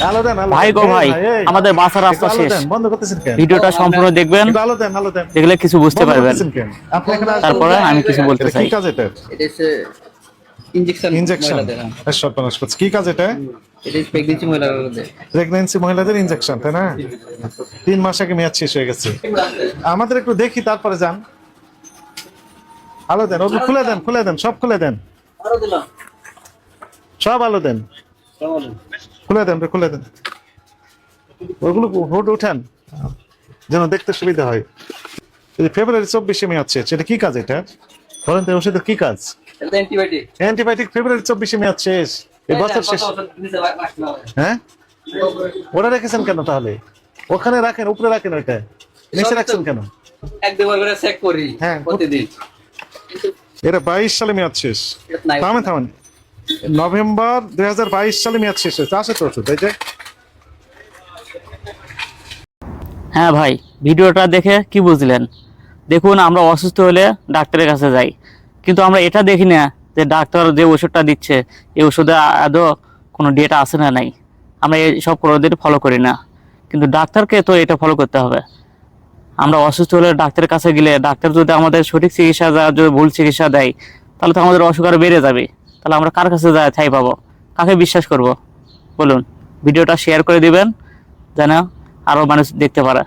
আলো দেন, আলো ভাই দেন। গো এই ভাই, ভাই, এই, আমাদের বাসার একটু রাস্তা আলো শেষ। দেন, বন্ধ করতেছেন কেন? ভিডিওটা সম্পূর্ণ দেখবেন, একটু আলো দেন, আলো দেন। দেখলে কিছু বুঝতে বন্ধ পারবেন। করতেছেন কেন? আপনি এখানে তারপরে আমি কিছু বলতে এটা কি চাই। কাজ এটা? এটা হচ্ছে ইনজেকশন ইনজেকশন। মহিলাদের। হ্যাঁ। সর্বনাশ করছে। কি কাজ এটা? এটা প্রেগনেন্সি মহিলাদের। প্রেগন্যান্সি মহিলাদের ইনজেকশন, তাই না? 3 মাস আগে মেয়াদ শেষ হয়ে গেছে। আমাদের একটু দেখি, তারপরে যান। আলো দেন, ওগুলো খুলে দেন, খুলে দেন, সব খুলে দেন, সব আলো দেন, খুলে দেন, খুলে দেন। ওগুলো হুড উঠান, যেন দেখতে সুবিধা হয়। ফেব্রুয়ারি 24-এ মেয়াদ শেষ, এটা কি কাজ এটা? বলেন তো, ওষুধের কি কাজ? এটা অ্যান্টিবায়োটিক। অ্যান্টিবায়োটিক ফেব্রুয়ারি 24-এ মেয়াদ শেষ, এই বছর শেষ। হ্যাঁ, ওরা রেখেছেন কেন তাহলে? ওখানে রাখেন, উপরে রাখেন, ওইটা নিচে রাখছেন কেন? এক দুবার করে চেক করি হ্যাঁ, প্রতিদিন। এটা 22 সালে মেয়াদ শেষ। এটা নাই। থামেন, থামেন। নভেম্বর 2022 সালে মেয়াদ শেষ হয়েছে। আসে তো ওষুধ, এই যে। হ্যাঁ ভাই, ভিডিওটা দেখে কি বুঝলেন? দেখুন, আমরা অসুস্থ হলে ডাক্তারের কাছে যাই, কিন্তু আমরা এটা দেখি না যে ডাক্তার যে ওষুধটা দিচ্ছে এই ওষুধে আদৌ কোনো ডেট আছে না নাই। আমরা এই সব কোনোদিন ফলো করি না, কিন্তু ডাক্তারকে তো এটা ফলো করতে হবে। আমরা অসুস্থ হলে ডাক্তারের কাছে গেলে ডাক্তার যদি আমাদের সঠিক চিকিৎসা দেয়, যদি ভুল চিকিৎসা দেয়, তাহলে তো আমাদের অসুখ আরো বেড়ে যাবে। তাহলে আমরা কার কাছে যাই ঠাই পাবো? কাকে বিশ্বাস করব বলুন? ভিডিওটা শেয়ার করে দিবেন যেন আরো মানুষ দেখতে পারে।